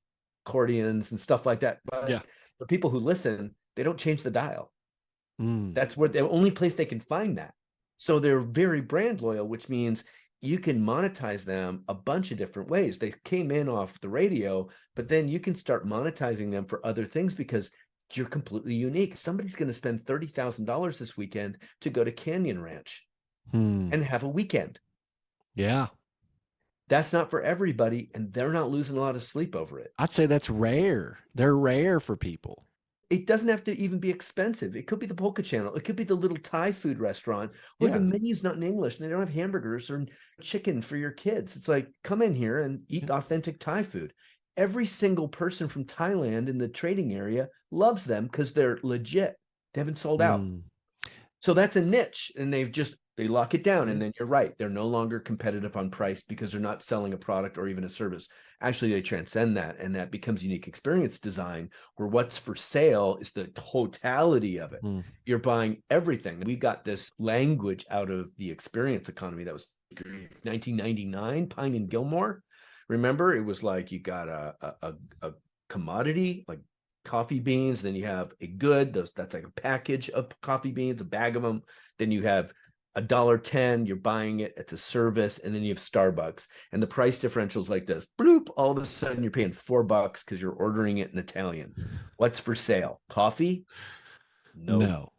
accordions and stuff like that. But the people who listen, they don't change the dial. That's where the only place they can find that. So they're very brand loyal, which means you can monetize them a bunch of different ways. They came in off the radio, but then you can start monetizing them for other things because you're completely unique. Somebody's going to spend $30,000 this weekend to go to Canyon Ranch and have a weekend. Yeah. That's not for everybody, and they're not losing a lot of sleep over it. I'd say that's rare. They're rare for people. It doesn't have to even be expensive. It could be the polka channel. It could be the little Thai food restaurant where the menu's not in English and they don't have hamburgers or chicken for your kids. It's like, come in here and eat authentic Thai food. Every single person from Thailand in the trading area loves them because they're legit. They haven't sold out. So that's a niche, and they lock it down. And then you're right. They're no longer competitive on price because they're not selling a product or even a service. Actually, they transcend that, and that becomes unique experience design, where what's for sale is the totality of it. You're buying everything. We got this language out of the experience economy that was 1999, Pine and Gilmore. Remember, it was like you got a commodity like coffee beans, then you have a good, that's like a package of coffee beans, a bag of them. Then you have $1.10, you're buying it, it's a service, and then you have Starbucks, and the price differential is like this. Bloop, all of a sudden you're paying $4 because you're ordering it in Italian. What's for sale? Coffee? No.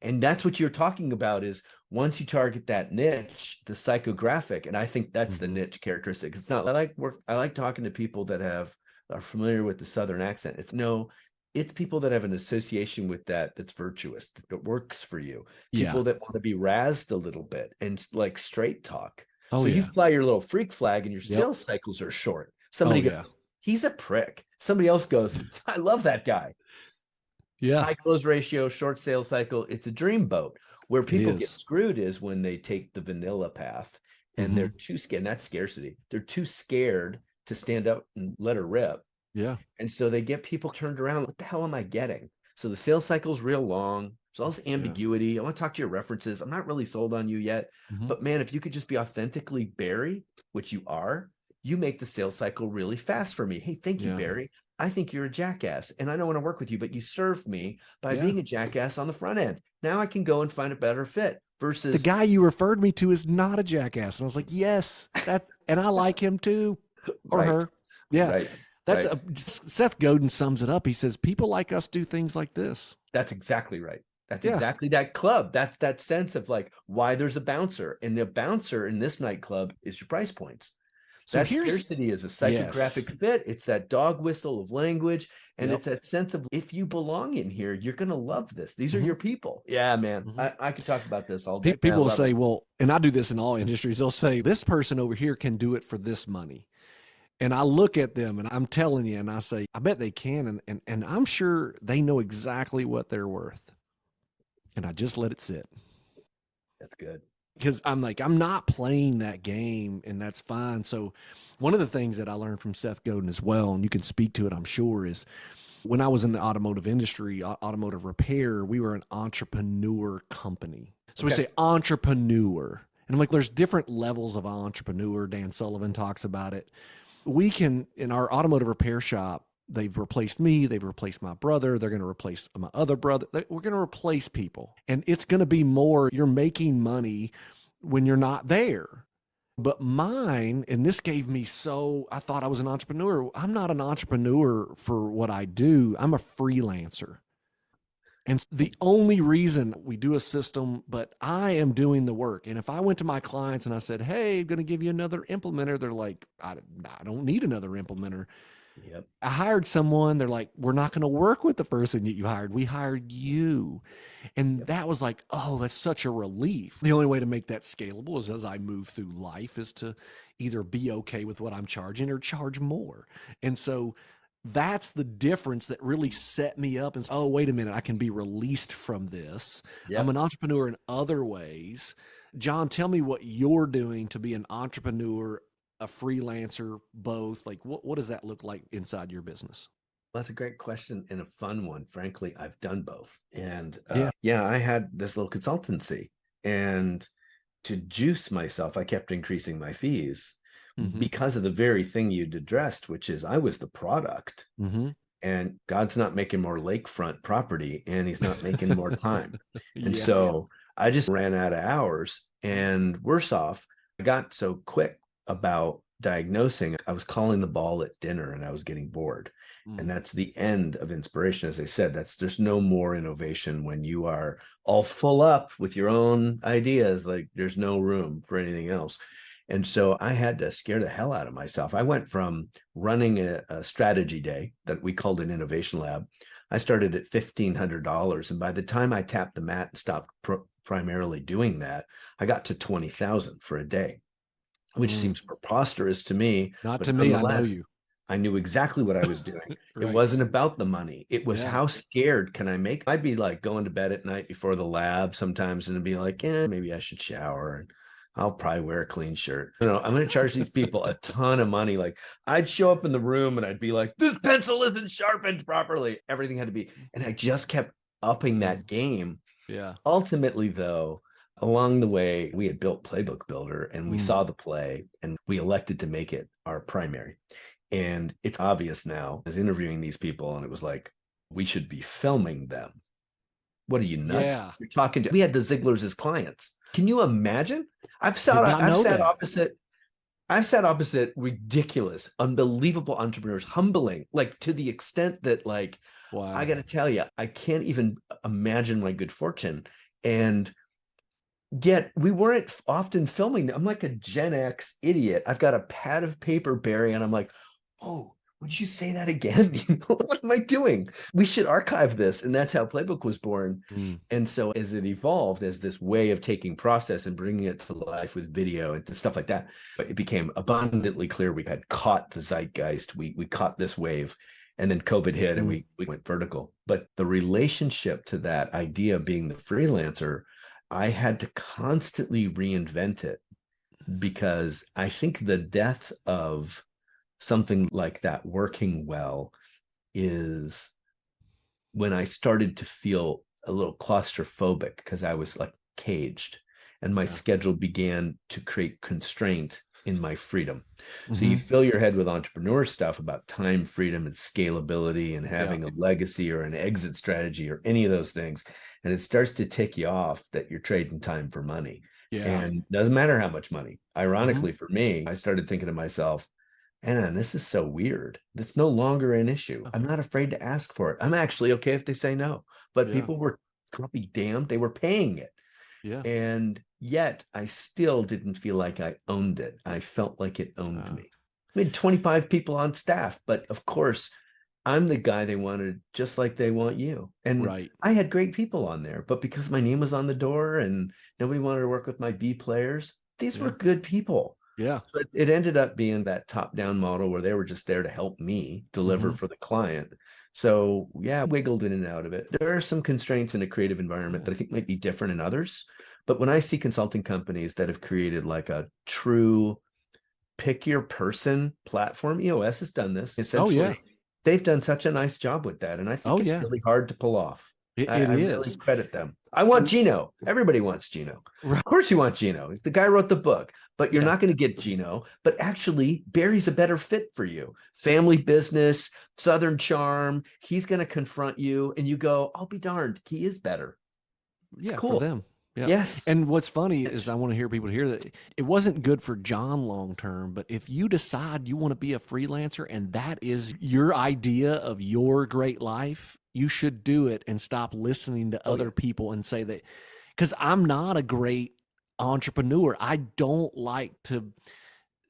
And that's what you're talking about, is once you target that niche, the psychographic, and I think that's the niche characteristic. It's not I like talking to people that are familiar with the Southern accent. It's people that have an association with that's virtuous, that works for you. People that want to be razzed a little bit and like straight talk. You fly your little freak flag and your sales cycles are short. Somebody goes, he's a prick. Somebody else goes, I love that guy. High close ratio, short sales cycle. It's a dreamboat. Where people get screwed is when they take the vanilla path and they're too scared. And that's scarcity. They're too scared to stand up and let her rip. Yeah. And so they get people turned around. What the hell am I getting? So the sales cycle is real long. There's all this ambiguity. I want to talk to your references. I'm not really sold on you yet. But man, if you could just be authentically Barry, which you are, you make the sales cycle really fast for me. Hey, thank you, Barry. I think you're a jackass and I don't want to work with you, but you served me by being a jackass on the front end. Now I can go and find a better fit. Versus the guy you referred me to is not a jackass. And I was like, yes, and I like him too. Or her. Yeah. Right. That's Right. Seth Godin sums it up. He says, people like us do things like this. That's exactly right. That's Yeah. exactly that club. That's that sense of like why there's a bouncer. And the bouncer in this nightclub is your price points. So That here's, scarcity is a yes. psychographic fit. It's that dog whistle of language. And Yep. it's that sense of if you belong in here, you're going to love this. These are Mm-hmm. your people. Yeah, man. Mm-hmm. I could talk about this all day. I People will love say, it. well, and I do this in all industries, they'll say, this person over here can do it for this money. And I look at them and I'm telling you, and I say, I bet they can. And I'm sure they know exactly what they're worth. And I just let it sit. That's good. Because I'm like, I'm not playing that game, and that's fine. So, one of the things that I learned from Seth Godin as well, and you can speak to it, I'm sure, is when I was in the automotive industry, automotive repair, we were an entrepreneur company. So we say entrepreneur. And I'm like, there's different levels of entrepreneur. Dan Sullivan talks about it. We can, in our automotive repair shop, they've replaced me. They've replaced my brother. They're going to replace my other brother. We're going to replace people. And it's going to be more, you're making money when you're not there. But mine, and this gave me I thought I was an entrepreneur. I'm not an entrepreneur for what I do. I'm a freelancer. And the only reason we do a system, but I am doing the work. And if I went to my clients and I said, hey, I'm going to give you another implementer, they're like, I don't need another implementer. Yep. I hired someone. They're like, we're not going to work with the person that you hired. We hired you. And that was like, oh, that's such a relief. The only way to make that scalable is as I move through life is to either be okay with what I'm charging or charge more. And so that's the difference that really set me up and oh, wait a minute, I can be released from this. Yep. I'm an entrepreneur in other ways. John, tell me what you're doing to be an entrepreneur, a freelancer, both. Like what does that look like inside your business? That's a great question and a fun one. Frankly, I've done both. And Yeah. I had this little consultancy, and to juice myself, I kept increasing my fees because of the very thing you'd addressed, which is I was the product. And God's not making more lakefront property, and he's not making more time. And so I just ran out of hours, and worse off, I got so quick about diagnosing, I was calling the ball at dinner and I was getting bored. And that's the end of inspiration. As I said, there's no more innovation when you are all full up with your own ideas. Like there's no room for anything else. And so I had to scare the hell out of myself. I went from running a strategy day that we called an innovation lab. I started at $1,500. And by the time I tapped the mat and stopped primarily doing that, I got to 20,000 for a day, which seems preposterous to me. Not to me, I know you. I knew exactly what I was doing. Right. It wasn't about the money. It was how scared can I make? I'd be like going to bed at night before the lab sometimes and be like, maybe I should shower and I'll probably wear a clean shirt. I'm going to charge these people a ton of money. Like I'd show up in the room and I'd be like, this pencil isn't sharpened properly. Everything had to be. And I just kept upping that game. Yeah. Ultimately, though, along the way, we had built Playbook Builder and we saw the play and we elected to make it our primary. And it's obvious now as interviewing these people, and it was like, we should be filming them. What are you, nuts? Yeah. You're talking to, we had the Zigglers as clients. Can you imagine? I've sat opposite ridiculous, unbelievable entrepreneurs, humbling, like to the extent that like, wow. I got to tell you, I can't even imagine my good fortune. And yet we weren't often filming. I'm like a Gen X idiot. I've got a pad of paper, Barry, and I'm like, oh, would you say that again? What am I doing? We should archive this. And that's how Playbook was born. And so as it evolved as this way of taking process and bringing it to life with video and stuff like that, but it became abundantly clear we had caught the zeitgeist. We caught this wave. And then COVID hit and we went vertical. But the relationship to that idea of being the freelancer, I had to constantly reinvent it, because I think the death of something like that working well is when I started to feel a little claustrophobic because I was like caged and my schedule began to create constraint in my freedom. So you fill your head with entrepreneur stuff about time, freedom, and scalability and having a legacy or an exit strategy or any of those things. And it starts to tick you off that you're trading time for money. And it doesn't matter how much money. Ironically for me, I started thinking to myself, man, this is so weird. That's no longer an issue. Oh, I'm not afraid to ask for it. I'm actually okay if they say no. But yeah. people were, I'll be damned, they were paying it. Yeah. And yet I still didn't feel like I owned it. I felt like it owned Uh, me. I had 25 people on staff, but of course, I'm the guy they wanted just like they want you. And right. I had great people on there, but because my name was on the door and nobody wanted to work with my B players, these were Yeah. good people. Yeah. But it ended up being that top down model where they were just there to help me deliver Hmm. for the client. So, yeah, wiggled in and out of it. There are some constraints in a creative environment Yeah. that I think might be different in others. But when I see consulting companies that have created like a true pick your person platform, EOS has done this Oh, yeah. essentially. They've done such a nice job with that. And I Oh, think it's yeah. really hard to pull off. It I really is. credit them. I want Gino. Everybody wants Gino. Right. Of course, you want Gino. The guy wrote the book, but you're Yeah. not going to get Gino. But actually, Barry's a better fit for you. Family business, Southern charm. He's going to confront you, and you go, I'll be darned. He is better. It's Yeah. For cool. them. Yeah. Yes. And what's funny is I want to hear people hear that it wasn't good for John long term, but if you decide you want to be a freelancer and that is your idea of your great life, you should do it and stop listening to Oh, other yeah. people and say that, because I'm not a great entrepreneur. I don't like to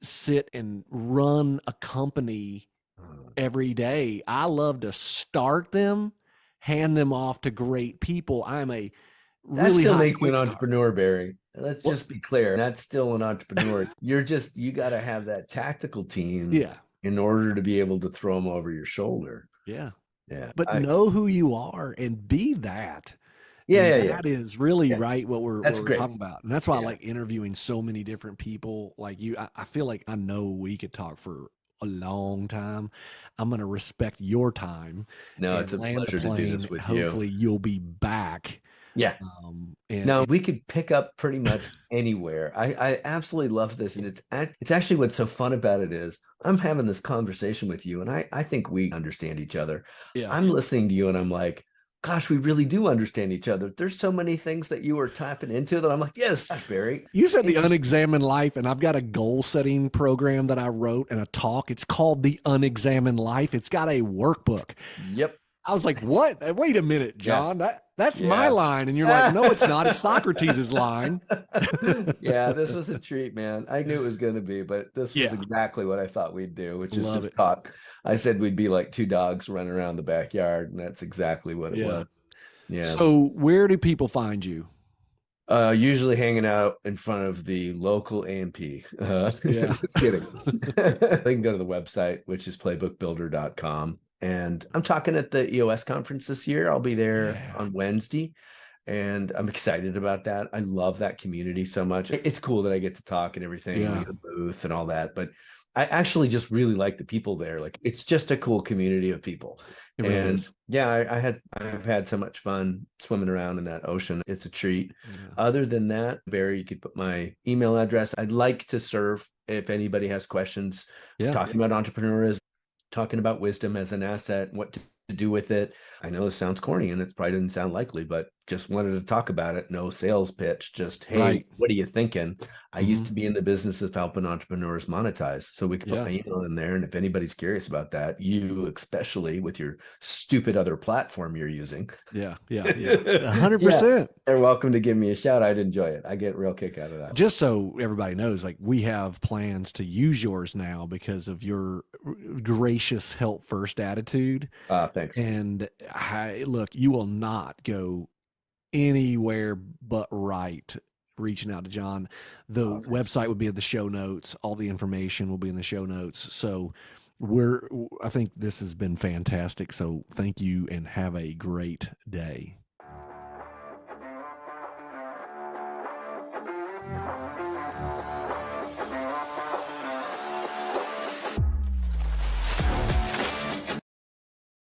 sit and run a company every day. I love to start them, hand them off to great people. I'm a That really still high makes you quick an start. entrepreneur, Barry. Let's What? just be clear. That's still an entrepreneur. You got to have that tactical team Yeah. in order to be able to throw them over your shoulder. Yeah. Yeah. But know who you are and be that. And Yeah. that is really Yeah. right what That's we're great. talking about. And that's why I Yeah. like interviewing so many different people like you. I feel like I know we could talk for a long time. I'm going to respect your time No, it's and a land the pleasure to do this plane. with you. Hopefully you'll be back. Yeah. And No, we could pick up pretty much anywhere. I absolutely love this. And it's actually what's so fun about it is I'm having this conversation with you and I think we understand each other. yeah, I'm listening to you and I'm like, gosh, we really do understand each other. There's so many things that you are tapping into that I'm like, yes, Barry. you said the Interesting. unexamined life, and I've got a goal setting program that I wrote and a talk. It's called the unexamined life. It's got a workbook. Yep. I was like, "What? Wait a minute, Yeah. John. That's my Yeah. line." And you're like, "No, it's not. It's Socrates' line." Yeah, this was a treat, man. I knew it was going to be, but this was Yeah, exactly what I thought we'd do, which is love just it. talk. I said we'd be like two dogs running around the backyard, and that's exactly what it Yeah. was. Yeah. So, where do people find you? Usually hanging out in front of the local A&P. Yeah. Just kidding. They can go to the website, which is playbookbuilder.com. And I'm talking at the EOS conference this year. I'll be there Yeah. on Wednesday. And I'm excited about that. I love that community so much. It's cool that I get to talk and everything, Yeah. the booth and all that. But I actually just really like the people there. Like it's just a cool community of people. It really And is. yeah, I've had so much fun swimming around in that ocean. It's a treat. Yeah. Other than that, Barry, you could put my email address. I'd like to serve if anybody has questions, Yeah. talking about entrepreneurism, talking about wisdom as an asset, what to do with it. I know this sounds corny and it probably doesn't sound likely, but just wanted to talk about it. No sales pitch, just, hey, Right. what are you thinking? I used Mhm. to be in the business of helping entrepreneurs monetize. So we could put Yeah. my email in there. And if anybody's curious about that, you especially with your stupid other platform you're using. Yeah. 100%. Yeah, they're welcome to give me a shout. I'd enjoy it. I get a real kick out of that. Just so everybody knows, like we have plans to use yours now because of your gracious help first attitude. Thanks. And look, you will not go anywhere but right reaching out to John. The website would be in the show notes. All the information will be in the show notes. So I think this has been fantastic. So thank you and have a great day.